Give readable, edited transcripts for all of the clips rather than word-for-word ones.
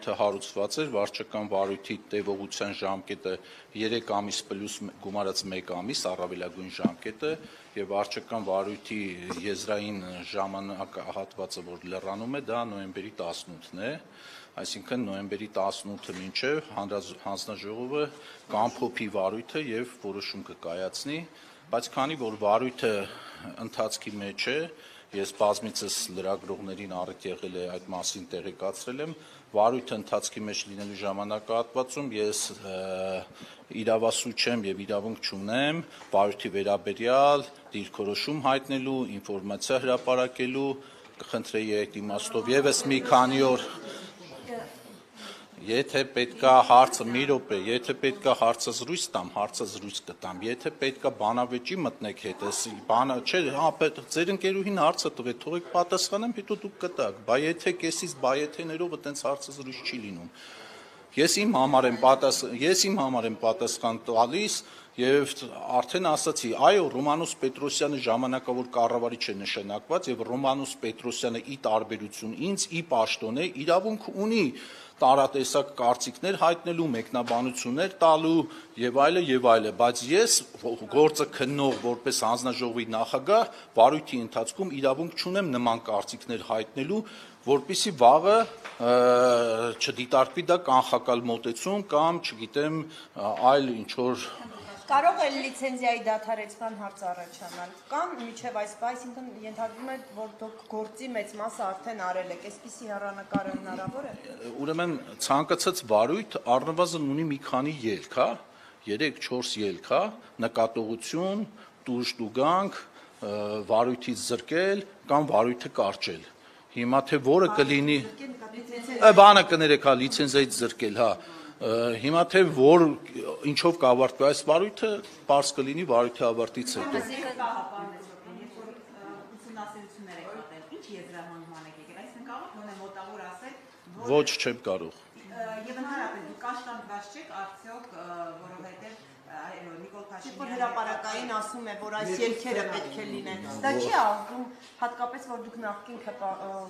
վարույթը հարուցված էր, վարչական վարույթի տևողության ժամկետը 3 ամիս պլյուս գումարած 1 ամիս, առավելագույն ժամկետը, եւ վարչական վարույթի եզրային ժամանակահատվածը, որ լրանում է, դա նոյեմբերի 18-ն է, այսինքն նոյեմբերի 18-ը մինչեւ հանձնաժողովը կամփոփի վարույթը եւ որոշում կկայացնի, բայց քանի որ վարույթը ընթացքի մեջ է, ես բազմիցս լրագրողներին առիթ եղել է այդ մասին տեղեկացրել եմ, վարույթը ընթացքի մեջ լինելու ժամանակահատվածում ես իրավասու չեմ եւ իրավունք չունեմ վարույթի վերաբերյալ դիրքորոշում հայտնելու, ինֆորմացիա հրապարակելու, կխնդրեի այդ իմաստով եւս մի քանի օր Եթե պետքա հարցը մի րոպե, եթե պետքա հարցը զրույց տամ, հարցը զրույց կտամ, եթե պետքա բանավեճի մտնեք հետս, բանը, չէ, ձեր ընկերուհին հարցը տվեք, թողեք պատասխանեմ, հետո դուք կտաք, բա եթե կեսից բայեթեներով այտենց հարցը զրույց չի լինում։ Ես իմ համար եմ պատասխան տալիս եւ արդեն ասացի, այո, Ռոմանոս Պետրոսյանը ժամանակավոր կառավարիչ է նշանակված եւ Ռոմանոս Պետրոսյանը ի տարբերություն ինձ, ի պաշտոն է, իրավունք ունի տարատեսակ կարծիքներ հայտնելու, մեկնաբանություններ տալու եւ այլը, բայց ես գործը քննող որպես հանձնաժողովի նախագահ վարույթի ընթացքում իրավունք չունեմ նման կարծիքներ հայտնելու, որպեսզի վաղը չդիտարկվի դա կանխակալ մոտեցում կամ, չգիտեմ, այլ ինչ-որ Կարող է լիցենզիայի դադարեցման հարց առաջանալ կամ մինչև այս բան, այսինքն ենթադրվում է, որ դուք գործի մեծ մասը արդեն արել եք, այսպիսի հեռանկարը հնարավոր է։ Ուրեմն ցանկացած վարույթ առնվազն ունի մի քանի ելք, 3-4 ելք, նկատողություն, տուժտուգանք, վարույթից զրկել կամ վարույթը կարճել։ Հիմա թե որը կլինի, բանը կներեք, լիցենզիայից զրկել, Հիմա թե որ ինչով կավարտվի այս վարույթը, պարզ կլինի վարույթի ավարտից հետո։ Ոչ, չեմ կարող։ Եվ ընդհանրապես դուք կաշկանդված չեք արդյոք, որովհետև Նիկոլ Փաշինյանը հրապարակային ասում է, որ այս ելքերը պետք է լինեն։ Դա չի աղվում, հատկապես որ դուք նախկին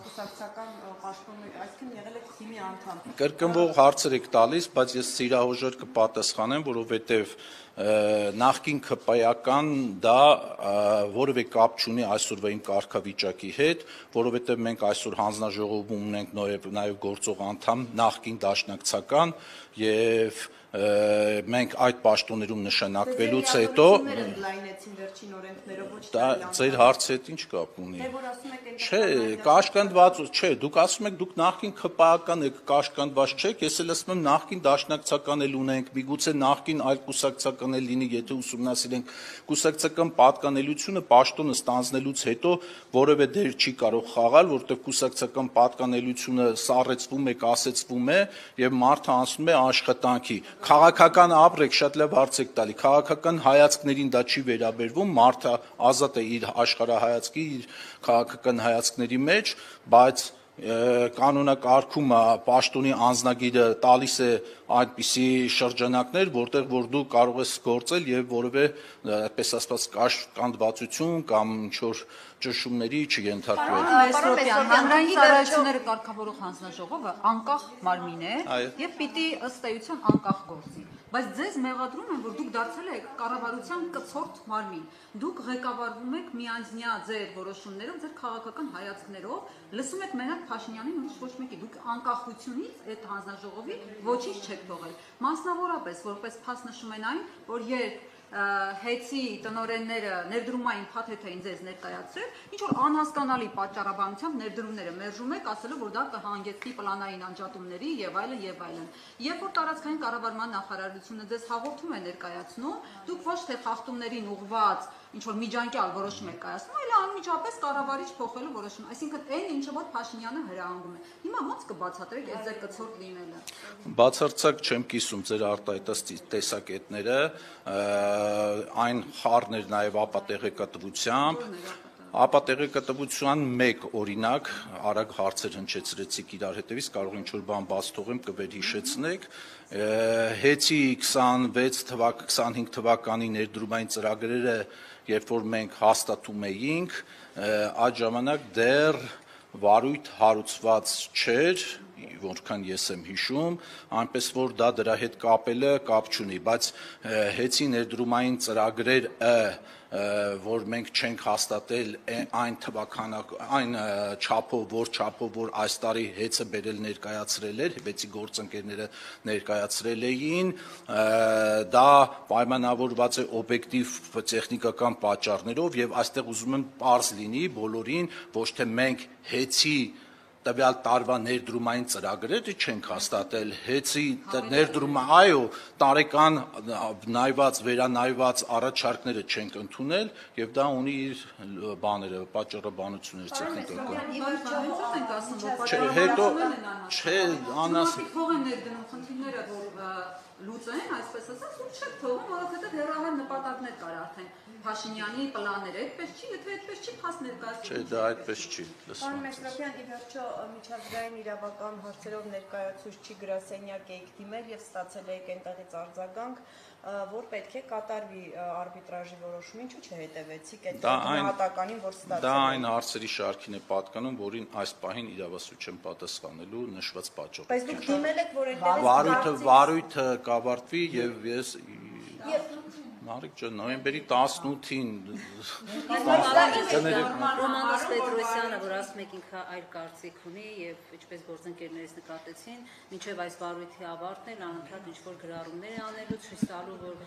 կուսակցական պաշտոնում եք, այսինքն եղել եք թիմի անդամ։ Կրկնվող հարցեր եք տալիս, բայց ես սիրահոժեր կպատասխանեմ, որովհետև նախկին ԿՊ-ական դա որևէ կապ չունի այսօրվա իմ կարգավիճակի հետ, որովհետև մենք այսօր հանձնաժողովում ունենք նաև գործող անդամ նախկին դաշնակցական եւ մենք այդ պաշտոններում նշանակվելուց հետո դա ձեր հարցի հետ ինչ կապ ունի։ Չէ, կաշկանդված, չէ, դուք ասում եք դուք նախկին ԿՊ-ական եք, կաշկանդված չեք, ես էլ ասում եմ նախկին դաշնակցական էլ ունենք, միգուցե նախկին այլ կուսակցական էլ լինի, եթե ուսումնասիրենք կուսակցական պատկանելությունը պաշտոնը ստանձնելուց հետո որևէ դեր չի կարող խաղալ, որտեղ կուսակցական պատկանելությունը սառեցվում է, կասեցվում է եւ մարդը անցնում է աշխատանքի։ Քաղաքական ապրեք, շատ լավ հարց եք տալի, քաղաքական հայացքներին դա չի վերաբերվում, մարդը ազատ է իր աշխարհայացքի, իր քաղաքական հայացքների մեջ, բայց կանոնակարգում պաշտոնի անձնագիրը տալիս է այդպիսի շրջանակներ, որտեղ որ դու կարող ես գործել եւ որևէ, այդպես ասած, կաշկանդվածություն կամ ինչ-որ ճնշումների չենթարկվել։ Հանրային ծառայությունները կարգավորող հանձնաժողովը անկախ մարմին է եւ պիտի ըստ էության անկախ գործի։ Բայց ձեզ մեղադրում են, որ դուք դարձել եք կառավարության կցորդ մարմին։ Դուք ղեկավարվում եք միանձնյա ձեր որոշումներով, ձեր քաղաքական հայացքներով, լսում եք մենակ Փաշինյանին, ոչ մեկի։ Դուք անկախությունից այդ հանձնաժողովի ոչինչ չեք թողել։ Մասնավորապես, որպես փաստ նշում են այն, որ երբ հեծի տնօրենները ներդրումային փաթեթ էին ձեզ ներկայացրել, ինչ որ անհասկանալի պատճառաբանությամբ ներդրումները մերժում եք, ասելով որ դա կհանգեցնի պլանային անջատումների եւ այլն եւ այլն։ Երբ որ տարածքային կառավարման նախարարությունը ձեզ հաղորդում է ներկայացնում, դուք ոչ թե խախտումներին ուղղված ինչ որ միջանկյալ որոշում եք կայացնում, այլ անմիջապես կառավարիչ փոխելու որոշում։ Այսինքն այն ինչը որ Փաշինյանը հրահանգում է։ Հիմա ո՞նց կբացատրեք այս ձեր կցորդ լինելը։ Բացարձակ չեմ կիսում ձեր արտահայտած տեսակետները, այն խառն էր նաև ապատեղեկատվությամբ, ապատեղեկատվության մեկ օրինակ, արագ հարցեր հնչեցրեցիք իրար հետևից, կարող ինչ-որ բան բաց թողեմ, կվերհիշեցնեք, հեծի 25 թվականի ներդրումային ծրագրերը, երբ որ մենք հաստատում էինք, այդ ժամանակ դեռ վարույթ հարուցված չէր, որքան ես եմ հիշում, այնպես որ դա դրա հետ կապելը կապ չունի, բայց հեծի ներդրումային ծրագրերը, որ մենք չենք հաստատել այն չափով, որ այս տարի հեծը բերել ներկայացրել էր, հեծի գործընկերները ներկայացրել էին, դա պայմանավորված է օբյեկտիվ տեխնիկական պատճառներով եւ այստեղ ուզում եմ պարզ լինի բոլորին, ոչ թե մենք հեծի տվյալ տարվա ներդրումային ծրագրերը չենք հաստատել, հեծի ներդրումը, այո, տարեկան նայված, վերանայված առաջարկները չենք ընդունել եւ դա ունի իր բաները, պատճառաբանություններ տեխնիկական։ Հետո չէ, անաս փող են ներդնում խնդիրները, որ լուծեն, այսպես ասած, ու չեք թողում, որովհետեւ հեռահար նպատակներ կար արդեն Փաշինյանի պլանները, այդպես չի, եթե այդպես չի, փաս ներկայացնում։ Չէ, դա այդպես չի։ Պարոն Մեսրոպյան, ի վերջո միջազգային իրավական հարցերով ներկայացուցիչ գրասենյակ եք դիմել եւ ստացել եք այնտեղից արձագանք, որ պետք է կատարվի արբիտրաժի որոշումը, ինչու չհետևեցիք այդ գնահատականին, որ ստացել եք։ Դա այն հարցերի շարքին է պատկանում, որին այս պահին իրավասու չեմ պատասխանելու նշված պատճառով։ Բայց դուք դիմել եք, որ այդտեղից վարույթը կավարտվի եւ ես Մարիկ ջան, նոյեմբերի 18-ին Ռոմանոս Պետրոսյանը, որ ասում եք ինքը այլ կարծիք ունի եւ ինչպես գործընկերներից նկատեցին, մինչեւ այս վարույթի ավարտն էլ անընդհատ ինչ-որ գրառումներ անելու, ցույց տալու, որ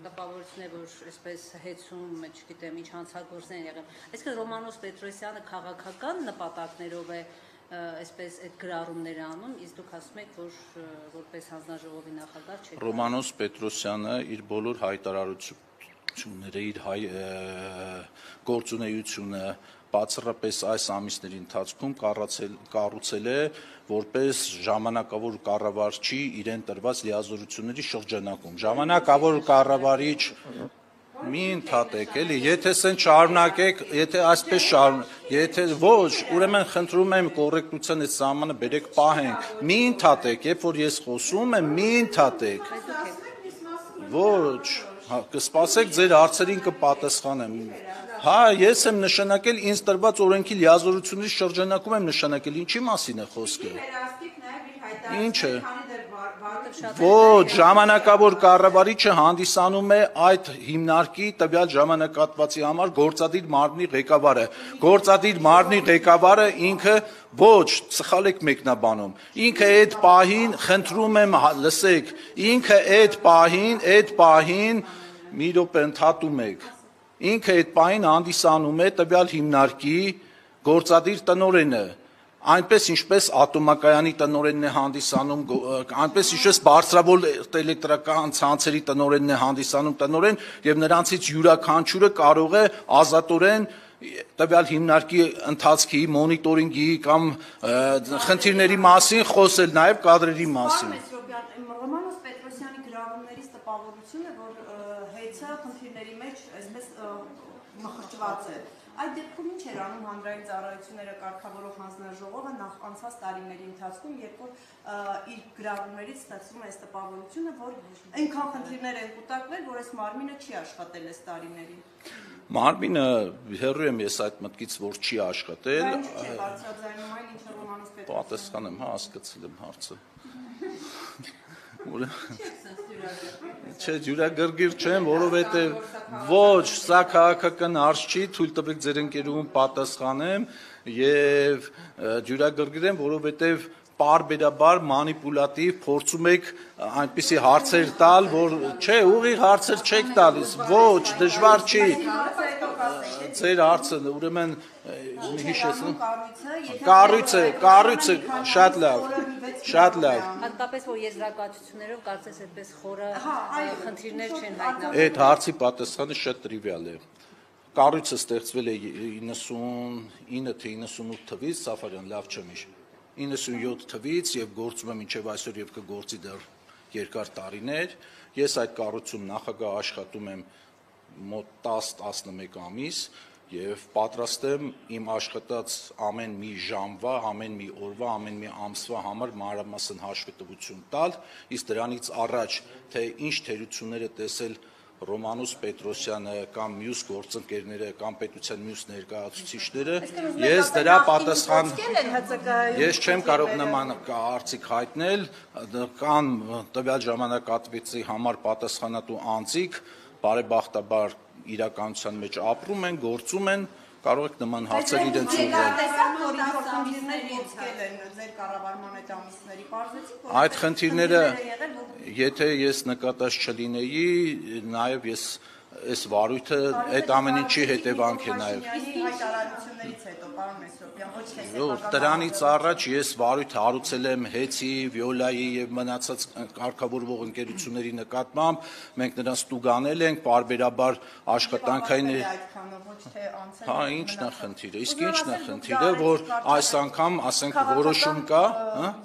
տպավորությունն է, որ այսպես հեծում, չգիտեմ, ինչ հանցագործներ են եղել։ Այսինքն Ռոմանոս Պետրոսյանը քաղաքական նպատակներով է այսպես այդ գրառումները անում, իսկ դուք ասում եք, որ որպես հանձնաժողովի նախագահ չեք։ Ռոմանոս Պետրոսյանը իր բոլոր հայտարարությունները, իր գործունեությունը բացառապես այս ամիսների ընթացքում կառուցել է որպես ժամանակավոր կառավարչի իրեն տրված լիազորությունների շրջանակում։ Ժամանակավոր կառավարիչ մի ընդհատեք, էլի, եթե սեն շարունակեք, եթե այսպես եթե ոչ, ուրեմն խնդրում եմ կոռեկտության այդ սահմանը բերեք պահենք, մի ընդհատեք, երբ որ ես խոսում եմ, մի ընդհատեք, ոչ, կսպասեք ձեր հարցերին կպատասխանեմ, հա, ես եմ նշանակել, ինձ տրված օրենքի լիազորությունների շրջանակում եմ նշանակել, ինչի մասին է խոսքը, ինչ է, ոչ, ժամանակավոր կառավարիչը հանդիսանում է այդ հիմնարկի տվյալ ժամանակահատվածի համար գործադիր մարմնի ղեկավարը, գործադիր մարմնի ղեկավարը ինքը ոչ, սխալ եք մեկնաբանում, ինքը այդ պահին, խնդրում եմ լսեք, ինքը այդ պահին, մի րոպե ընդհատում եք, ինքը այդ պահին հանդիսանում է տվյալ հիմնարկի գործադիր տնօրենը, այնպես ինչպես ատոմակայանի տնօրենն է հանդիսանում, այնպես ինչպես բարձրավոր էլեկտրական ցանցերի տնօրենն է հանդիսանում տնօրեն եւ նրանցից յուրաքանչյուրը կարող է ազատորեն տվյալ հիմնարկի ընթացքի մոնիտորինգի կամ խնդիրների մասին խոսել, նաեւ կադրերի մասին։ Ռոմանոս Պետրոսյանի գրառումներից տպավորությունը, որ հեծը խնդիրների մեջ այսպես մխրճված է։ Այդ դեպքում ինչ էր անում հանրային ծառայությունները կարգավորող հանձնաժողովը նախ անցած տարիների ընթացքում, երբ որ իր գրառումներից ստացվում է այս տպավորությունը, որ այնքան խնդիրներ են կուտակվել, որ այս մարմինը չի աշխատել այս տարիներին։ Մարմինը հեռու եմ ես այդ մտքից, որ չի աշխատել։ Չէ, բարձրաձայնում այն, ինչը Ռոմանոս Պետրոսյանը։ Պատասխանեմ, հա, հասկացել եմ հարցը։ Չէ, ջուրագրգիռ չեմ, որովհետև ոչ, սա քաղաքական հարց չի, թույլ տվեք ձեր ընկերուհուն պատասխանեմ եւ ջուրագրգիռ եմ, որովհետև պարբերաբար մանիպուլատիվ փորձում եք այնպիսի հարցեր տալ, որ չէ, ուղիղ հարցեր չեք տալիս, ոչ, դժվար չի։ Ձեր հարցը, ուրեմն հիշեցնում։ Կառույցը, շատ լավ։ Հատկապես որ եզրակացություններով կարծես այդպես խորը խնդիրներ չեն հայտնաբերվում։ Այդ հարցի պատասխանը շատ տրիվիալ է։ Կառույցը ստեղծվել է 99 թե 98 թվականից, Սաֆարյան, լավ չեմ հիշում։ 97 թվականից եւ գործում է մինչեւ այսօր եւ կգործի դեռ երկար տարիներ։ Ես այդ կառույցում նախագահ աշխատում եմ մոտ 10-11 ամիս եւ պատրաստ եմ իմ աշխատած ամեն մի ժամվա, ամեն մի օրվա, ամեն մի ամսվա համար մանրամասն հաշվետվություն տալ, իսկ դրանից առաջ թե ինչ թերություններ է տեսել Ռոմանուս Պետրոսյանը կամ մյուս գործընկերները կամ պետության մյուս ներկայացուցիչները, ես դրա պատասխան ես չեմ կարող նման արցիկ հայտնել, կան տվյալ ժամանակահատվածի համար պատասխանատու անձիկ, բարեբախտաբար իրականության մեջ ապրում են, գործում են, կարող եք նման հարցեր իրենց ուղղել։ Այդ խնդիրները, եթե ես նկատած չլինեի, նաև ես այս վարույթը այդ ամեն ինչի հետևանք է նաև։ Դրանից առաջ ես վարույթ հարուցել եմ Հեցի, Վիոլայի եւ մնացած կարգավորվող ընկերությունների նկատմամբ, մենք նրանց տուգանել ենք, պարբերաբար աշխատանքային Հա, ինչն է խնդիրը, իսկ ինչն է խնդիրը, որ այս անգամ, ասենք, որոշում կա,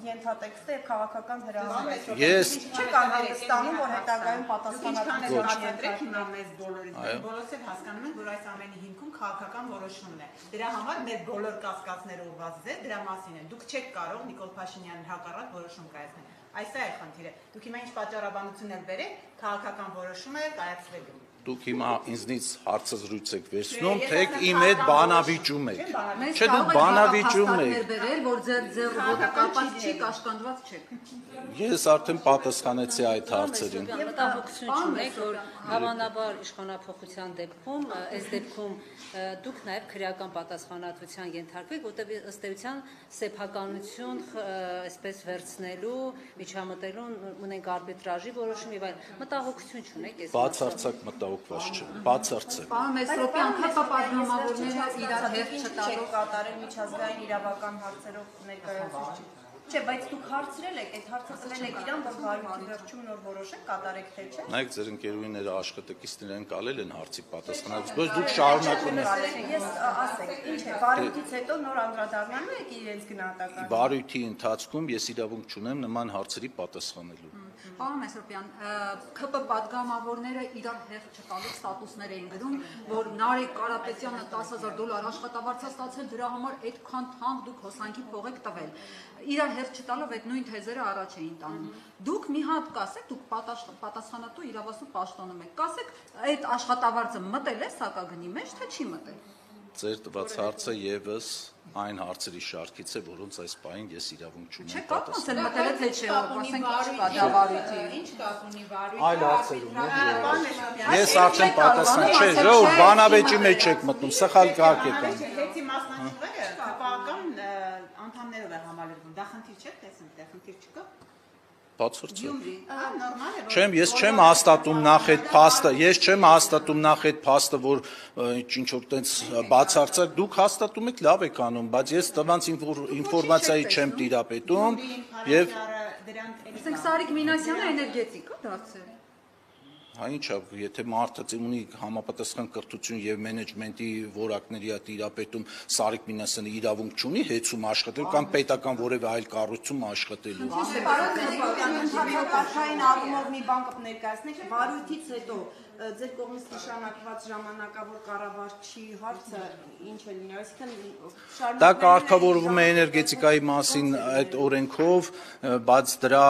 ենթատեքստը եւ քաղաքական հրահանգը։ Ես չեք անհանգստանում, որ հետագայում պատասխանատվություն Անդրեք հիմա մեզ բոլորից, բոլորս էլ հասկանում են, որ այս ամենի հիմքում քաղաքական որոշումն է։ Դրա համար մեր բոլոր կասկածները ուղղված ձեր դրա մասին են։ Դուք չեք կարող Նիկոլ Փաշինյանին հակառակ որոշում կայացնել։ Այս է խնդիրը։ Դուք հիմա ինչ պատճառաբանություն եք բերել, քաղաքական որոշում է կայացվելու։ Դուք հիմա ինձնից հարցազրույց եք վերցնում, թե իմ հետ բանավիճում եք։ Չէ, դուք բանավիճում եք։ Որ ձեր կապած չի, կաշկանդված չեք։ Ես արդեն պատասխանեցի այդ հարցերին։ Մտահոգություն չունեք, որ հավանաբար իշխանափոխության դեպքում, այս դեպքում դուք նաև քրեական պատասխանատվության ենթարկվեք, որտեղ ըստ էության սեփականություն այսպես վերցնելու, միջամտելու ունենք արբիտրաժի որոշում եւ այլն։ Մտահոգություն չունեք այս։ Բացարձակ մտահոգված չեմ, բացարձակ։ Պարոն Մեսրոպյան, պատգամավորները իրար հետ չտալով կատարել միջազգային իրավական հարցերով ներկայացուցիչ։ Չէ, բայց դուք հարցրել եք, այդ հարցը տվել եք իրան, որ վարույթի վերջում նոր որոշեք կատարեք թե չէ։ Նայեք, ձեր ընկերուհիները աշխատակիցներն կալել են հարցի պատասխանատվություն, բայց դուք շարունակում եք։ Ես ասեք, ինչ է, վարույթից հետո նոր անդրադառնալու եք իրենց գնահատականը։ Վարույթի ընթացքում ես իրավունք չունեմ նման հարցերի պատասխանելու։ Պարոն Մեսրոպյան, ՔՊ պատգամավորները իրար հեղ չտալու ստատուսներ էին գրում, որ Նարեկ Կարապետյանը $10,000 աշխատավարձ է ստացել, դրա համար այդքան թանկ դուք հոսանքի փող եք տվել։ Իրար հեղ չտալով այդ նույն թեզերը առաջ էին տանում։ Դուք մի հատ կասեք, դուք պատասխանատու իրավասու պաշտոնում եք, կասեք, այդ աշխատավարձը մտել է սակագնի մեջ, թե չի մտել։ Ձեր տված հարցը եւս այն հարցերի շարքից է, որոնց այս պահին ես իրավունք չունեմ Չէ, կարող ասել մտել է թե չէ, ասենք չկա դա վարույթի։ Ինչ կապ ունի վարույթը։ Այլ հարցեր ունի։ Ես արդեն պատասխան չէ, ժողով բանավեճի մեջ եք մտնում, սխալ կարգ եք անում։ Հեցի մասնակիցները քաղաքական անդամներով է համալրվում։ Դա խնդիր չէ, տեսնեք, դա խնդիր չկա։ Բացարձակ։ Նորմալ է։ Չեմ, ես չեմ հաստատում նախ այդ փաստը, ես չեմ հաստատում նախ այդ փաստը, որ ինչ որ տենց բացարձակ դուք հաստատում եք, լավ եք անում, բայց ես տվանց ինֆորմացիայի չեմ տիրապետում եւ Ասենք Սարիկ Մինասյանը էներգետիկ է դարձել։ Հա ինչա, եթե մարդը ունի համապատասխան կրթություն եւ մենեջմենտի որակների տիրապետում, Սարիկ Մինասյանը իրավունք չունի հեծում աշխատել կամ պետական որևէ այլ կառույցում աշխատելու։ Կարգային առումով մի բան կներկայացնեք, վարույթից հետո ձեր կողմից նշանակված ժամանակավոր կառավարչի հարցը ինչ է լինի, այսինքն դա կարգավորվում է էներգետիկայի մասին այդ օրենքով, բայց դրա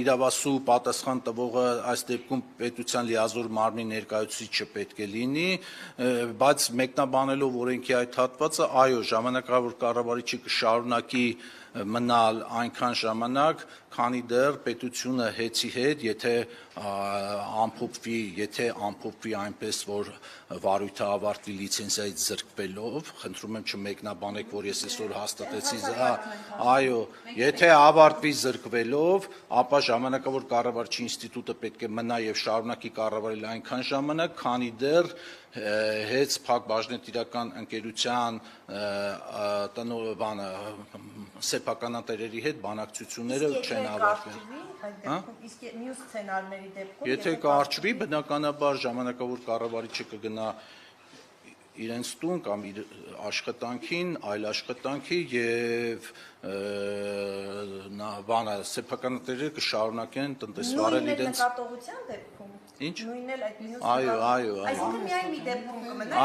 իրավասու պատասխան տվողը այս դեպքում պետության լիազոր մարմնի ներկայացուցիչը պետք է լինի, բայց մեկնաբանելով օրենքի այդ հատվածը, այո, ժամանակավոր կառավարիչը կշարունակի մնալ այնքան ժամանակ, քանի դեռ պետությունը հեծի հետ, եթե ամփոփվի այնպես, որ վարույթը ավարտվի լիցենզիայից զրկվելով, խնդրում եմ չմեկնաբանեք, որ ես այսօր հաստատեցի, այո, եթե ավարտվի զրկվելով, ապա ժամանակավոր կառավարչի ինստիտուտը պետք է մնա եւ շարունակի կառավարել այնքան ժամանակ, քանի դեռ հեծ Փակ բաժնետիրական ընկերության սեփականատերերի հետ բանակցությունները չեն ավարտվել։ Իսկ մյուս սցենարների դեպքում Եթե կարճվի, բնականաբար ժամանակավոր կառավարիչը կգնա իրենց տուն կամ իր աշխատանքին, այլ աշխատանքի եւ սեփականատերերը կշարունակեն տնտեսվարել իրենց նկատողության դեպքում Ինչ? Նույնն էլ այդ մյուս Այո, Այսինքն միայն մի դեպքում կմնա,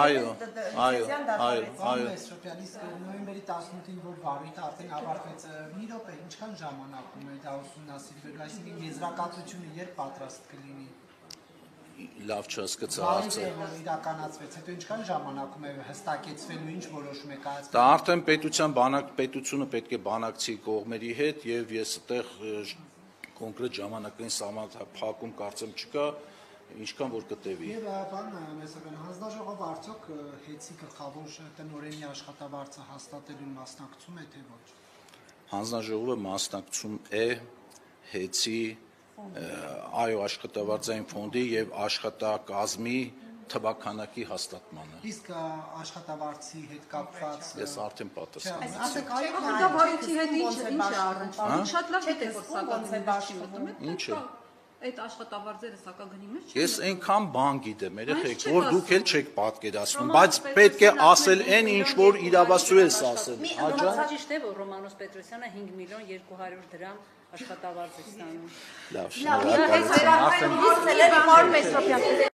Մեսրոպյան, իսկ նոյեմբերի 18-ին որ վարույթը արդեն ավարտվեց, մի րոպե, ինչքան ժամանակում է դա ուսումնասիրվելու, այսինքն եզրակացությունը երբ պատրաստ կլինի։ լավ չհասկացա Հարցը հարցը։ որ իրականացվեց, հետո ինչքան ժամանակում է հստակեցվելու, ինչ որոշում է Դա կայացվել։ արդեն պետությունը պետք է բանակցի կողմերի հետ եւ ես այդտեղ կոնկրետ ժամանակային սահմանափակում կարծեմ չկա, ինչքան որ կտևի։ Եվ բան Մեսրոպյան, հանձնաժողով արդյոք հեծի գլխավոր տնօրենի աշխատավարձը հաստատելուն մասնակցում է թե ոչ։ Հանձնաժողովը մասնակցում է հեծի այո աշխատավարձային ֆոնդի եւ աշխատակազմի թվականակի հաստատմանը։ Իսկ աշխատավարձի հետ կապված Ես արդեն պատասխանեցի։ Ասեք, Աշխատավարձի հետ ինչ է առնչվում։ Շատ լավ գիտեք, որ սակագնի մեջ չի մտնում։ Ինչ է։ Այդ աշխատավարձերը սակագնի մեջ չի։ Ես այնքան բան գիտեմ, երեխեք, չեք որ դուք էլ ասում։ չեք պատկերացնում, Ռոմանոս բայց պետք է ասել այն ինչ որ իրավասու ես ասել։ Աջա։ Հաջա ճիշտ է, որ Ռոմանոս Պետրոսյանը 5 միլիոն 200 դրամ աշխատավարձ է ստանում։ Լավ, շնորհակալություն։ Արդեն Իսկ Մարդ Մեսրոպյան